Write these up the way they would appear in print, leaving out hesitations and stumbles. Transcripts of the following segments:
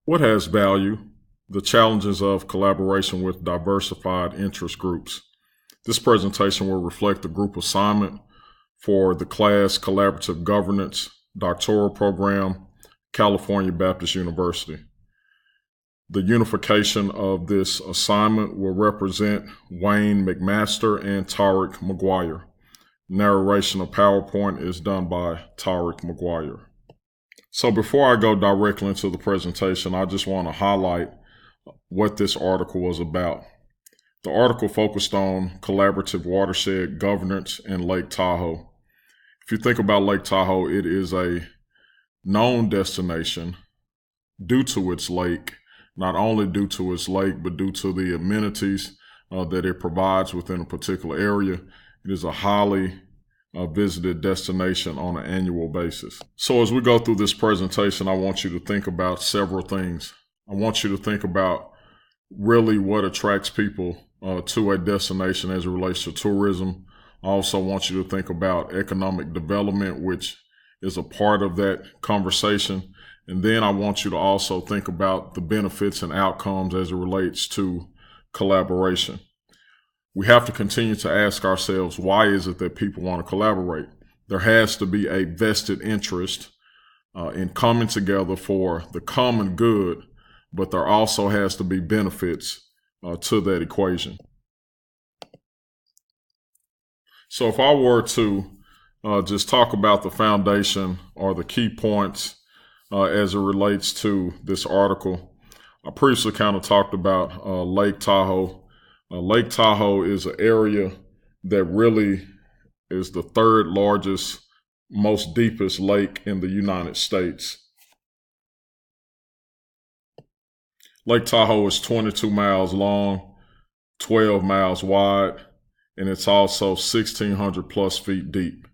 What has value? The challenges of collaboration with diversified interest groups. This presentation will reflect the group assignment for the class Collaborative Governance doctoral program, California Baptist University. The unification of this assignment will represent Wayne McMaster and Tariq McGuire. Narration of PowerPoint is done by Tariq McGuire. So before I go directly into the presentation, I just want to highlight what this article was about. The article focused on collaborative watershed governance in Lake Tahoe. If you think about Lake Tahoe, it is a known destination due to its lake, not only due to its lake, but due to the amenities that it provides within a particular area. It is a highly visited destination on an annual basis. So as we go through this presentation, I want you to think about several things. I want you to think about really what attracts people to a destination as it relates to tourism. I also want you to think about economic development, which is a part of that conversation. And then I want you to also think about the benefits and outcomes as it relates to collaboration. We have to continue to ask ourselves, why is it that people want to collaborate? There has to be a vested interest in coming together for the common good, but there also has to be benefits to that equation. So if I were to just talk about the foundation or the key points as it relates to this article, I previously kind of talked about Lake Tahoe. Lake Tahoe is an area that really is the third largest, most deepest lake in the United States. Lake Tahoe is 22 miles long, 12 miles wide, and it's also 1,600 plus feet deep.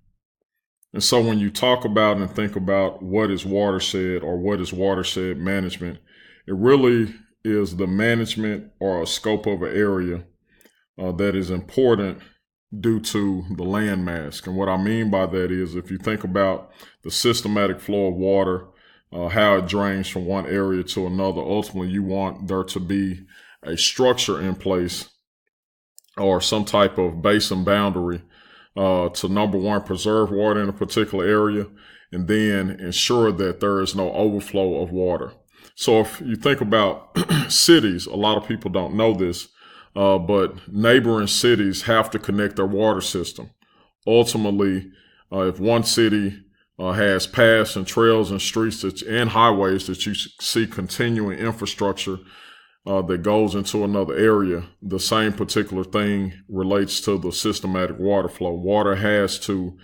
And so when you talk about and think about what is watershed or what is watershed management, it really is the management or a scope of an area that is important due to the landmass. And what I mean by that is if you think about the systematic flow of water, how it drains from one area to another, ultimately you want there to be a structure in place or some type of basin boundary to, number one, preserve water in a particular area, and then ensure that there is no overflow of water. So if you think about cities, a lot of people don't know this, but neighboring cities have to connect their water system. Ultimately, if one city has paths and trails and streets and highways that you see continuing infrastructure that goes into another area, the same particular thing relates to the systematic water flow. Water has to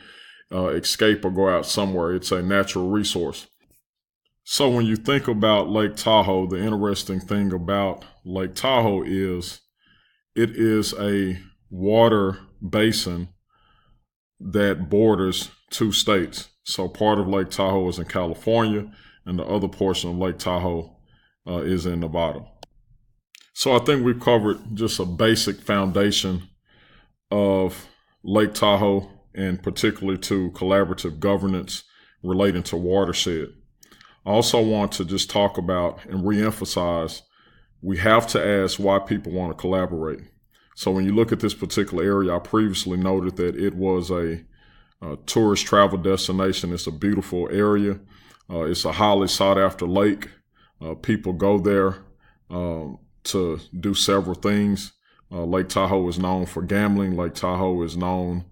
escape or go out somewhere. It's a natural resource. So when you think about Lake Tahoe, the interesting thing about Lake Tahoe is it is a water basin that borders two states. So part of Lake Tahoe is in California, and the other portion of Lake Tahoe is in Nevada. So I think we've covered just a basic foundation of Lake Tahoe, and particularly to collaborative governance relating to watershed. I also want to just talk about and reemphasize, we have to ask why people want to collaborate. So when you look at this particular area, I previously noted that it was a tourist travel destination. It's a beautiful area. It's a highly sought after lake. People go there to do several things. Lake Tahoe is known for gambling. Lake Tahoe is known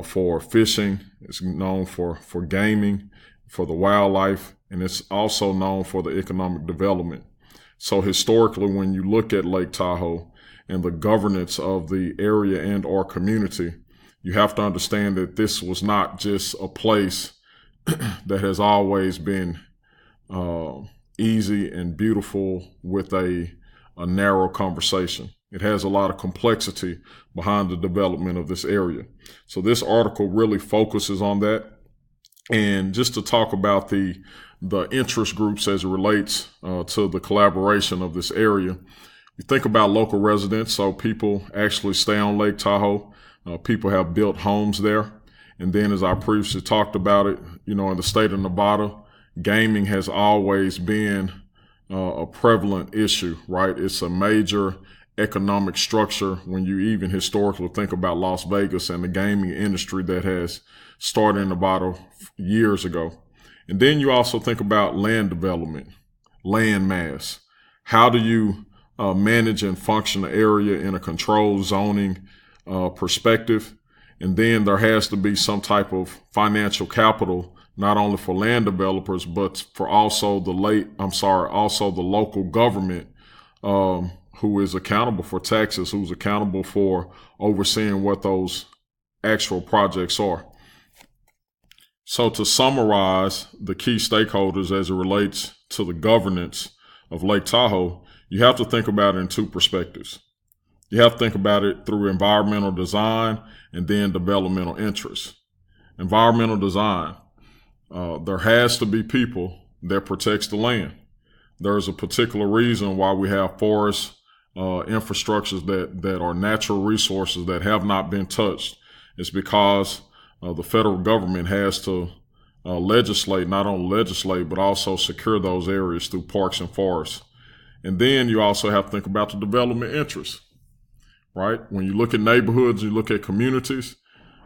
for fishing. It's known for gaming, for the wildlife, and it's also known for the economic development. So historically, when you look at Lake Tahoe and the governance of the area and or community, you have to understand that this was not just a place that has always been easy and beautiful with a narrow conversation. It has a lot of complexity behind the development of this area. So this article really focuses on that. And just to talk about the interest groups as it relates to the collaboration of this area, you think about local residents. So people actually stay on Lake Tahoe. People have built homes there. And then as I previously talked about it, in the state of Nevada, gaming has always been a prevalent issue, right? It's a major economic structure when you even historically think about Las Vegas and the gaming industry that has started in about years ago. And then you also think about land development, land mass. How do you manage and function the area in a controlled zoning perspective? And then there has to be some type of financial capital, not only for land developers, but for also the local government, who is accountable for taxes, who's accountable for overseeing what those actual projects are. So to summarize the key stakeholders as it relates to the governance of Lake Tahoe, you have to think about it in two perspectives. You have to think about it through environmental design and then developmental interests. Environmental design. There has to be people that protects the land. There's a particular reason why we have forests, infrastructures that are natural resources that have not been touched. It's because the federal government has to legislate, not only legislate, but also secure those areas through parks and forests. And then you also have to think about the development interests, right? When you look at neighborhoods, you look at communities,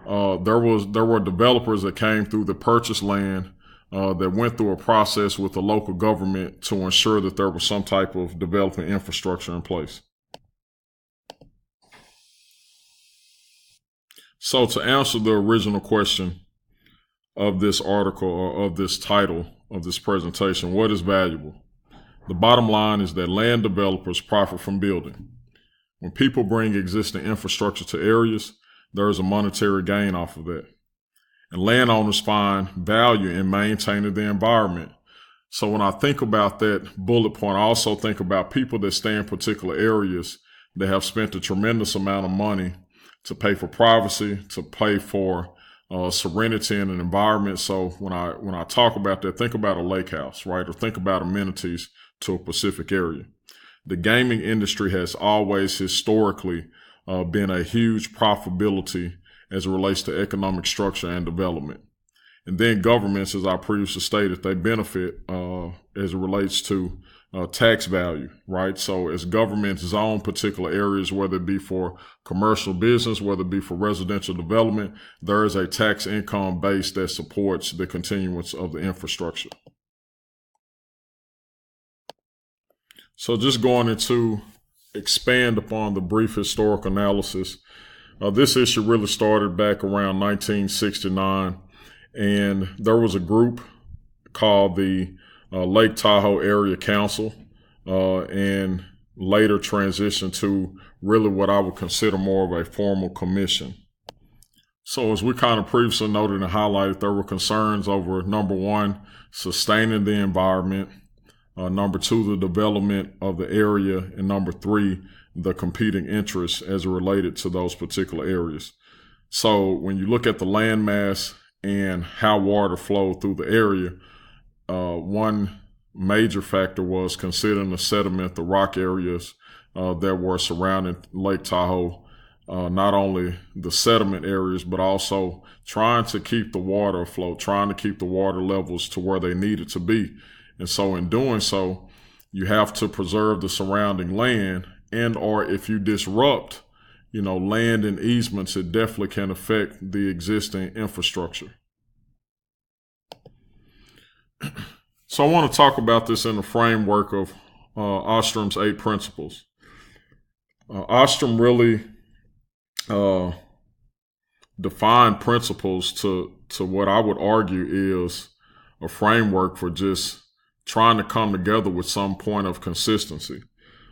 there were developers that came through that purchased land that went through a process with the local government to ensure that there was some type of development infrastructure in place. So to answer the original question of this article or of this title of this presentation, what is valuable? The bottom line is that land developers profit from building. When people bring existing infrastructure to areas, there is a monetary gain off of that. And landowners find value in maintaining the environment. So when I think about that bullet point, I also think about people that stay in particular areas that have spent a tremendous amount of money to pay for privacy, to pay for serenity in an environment. So when I talk about that, think about a lake house, right? Or think about amenities to a specific area. The gaming industry has always historically been a huge profitability as it relates to economic structure and development. And then governments, as I previously stated, they benefit as it relates to tax value, right? So as governments zone particular areas, whether it be for commercial business, whether it be for residential development, there is a tax income base that supports the continuance of the infrastructure. So just going into expand upon the brief historical analysis, this issue really started back around 1969, and there was a group called the Lake Tahoe Area Council, and later transitioned to really what I would consider more of a formal commission. So as we kind of previously noted and highlighted, there were concerns over, number one, sustaining the environment, number two, the development of the area, and number three, the competing interests as it related to those particular areas. So when you look at the land mass and how water flowed through the area, one major factor was considering the sediment, the rock areas that were surrounding Lake Tahoe, not only the sediment areas, but also trying to keep the water afloat, trying to keep the water levels to where they needed to be. And so in doing so, you have to preserve the surrounding land, and or if you disrupt, land and easements, it definitely can affect the existing infrastructure. So I want to talk about this in the framework of Ostrom's 8 principles. Ostrom really defined principles to what I would argue is a framework for just trying to come together with some point of consistency.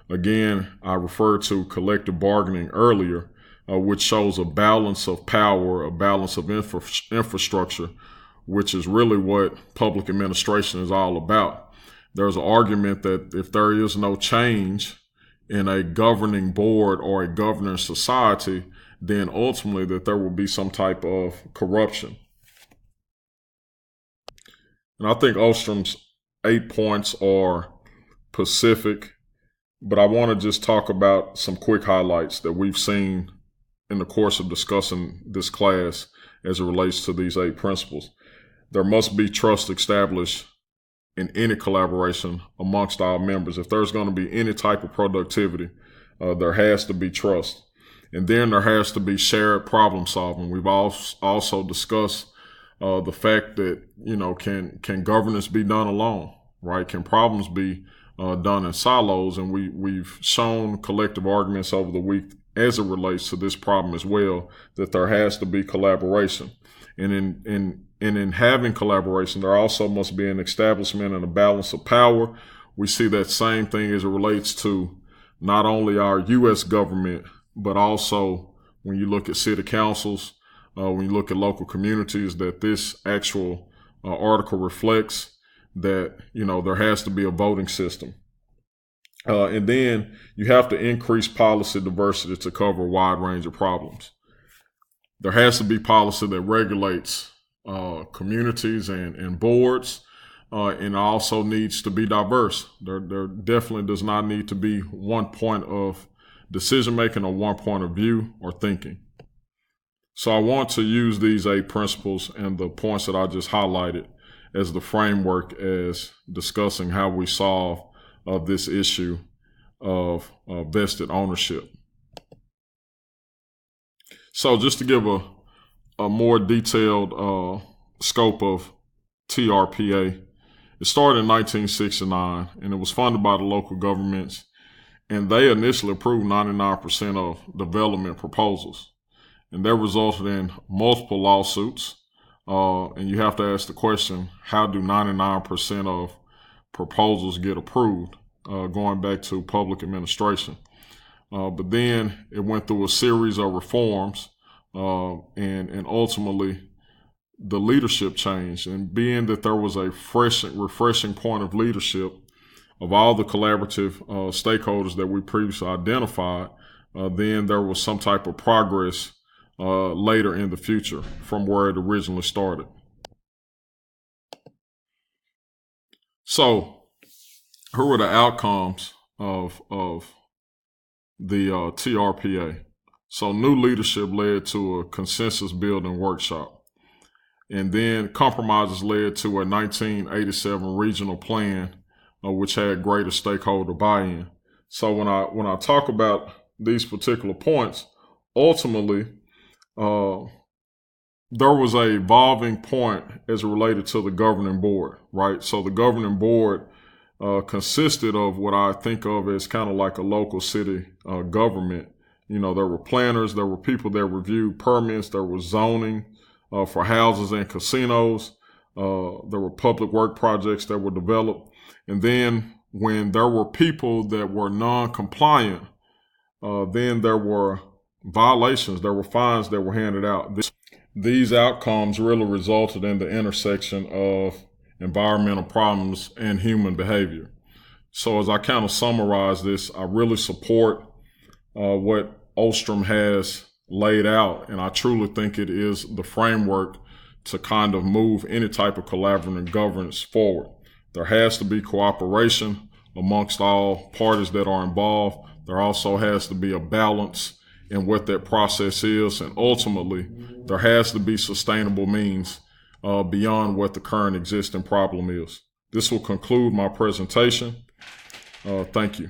Again, I referred to collective bargaining earlier, which shows a balance of power, a balance of infrastructure, which is really what public administration is all about. There's an argument that if there is no change in a governing board or a governing society, then ultimately that there will be some type of corruption. And I think Ostrom's 8 points are specific, but I want to just talk about some quick highlights that we've seen in the course of discussing this class as it relates to these 8 principles. There must be trust established in any collaboration amongst our members. If there's going to be any type of productivity, there has to be trust. And then there has to be shared problem solving. We've also discussed the fact that, can governance be done alone, right? Can problems be done in silos? And we've shown collective arguments over the week as it relates to this problem as well, that there has to be collaboration. And in having collaboration, there also must be an establishment and a balance of power. We see that same thing as it relates to not only our U.S. government, but also when you look at city councils, when you look at local communities, that this actual article reflects that, there has to be a voting system. And then you have to increase policy diversity to cover a wide range of problems. There has to be policy that regulates communities and boards, and also needs to be diverse. There definitely does not need to be one point of decision making or one point of view or thinking. So I want to use these 8 principles and the points that I just highlighted as the framework as discussing how we solve this issue of vested ownership. So just to give a more detailed scope of TRPA, it started in 1969 and it was funded by the local governments, and they initially approved 99% of development proposals. And that resulted in multiple lawsuits. And you have to ask the question, how do 99% of proposals get approved, going back to public administration? But then it went through a series of reforms, and ultimately the leadership changed. And being that there was a refreshing point of leadership of all the collaborative stakeholders that we previously identified, then there was some type of progress later in the future from where it originally started. So, here were the outcomes of the TRPA. So, new leadership led to a consensus building workshop. And then compromises led to a 1987 regional plan, which had greater stakeholder buy-in. So when I talk about these particular points, ultimately, there was a evolving point as it related to the governing board, right? So the governing board consisted of what I think of as kind of like a local city government. There were planners, there were people that reviewed permits, there was zoning for houses and casinos. There were public work projects that were developed. And then when there were people that were non-compliant, then there were violations, there were fines that were handed out. These outcomes really resulted in the intersection of environmental problems and human behavior. So as I kind of summarize this, I really support what Ostrom has laid out, and I truly think it is the framework to kind of move any type of collaborative governance forward. There has to be cooperation amongst all parties that are involved. There also has to be a balance in what that process is, and ultimately there has to be sustainable means beyond what the current existing problem is. This will conclude my presentation. Thank you.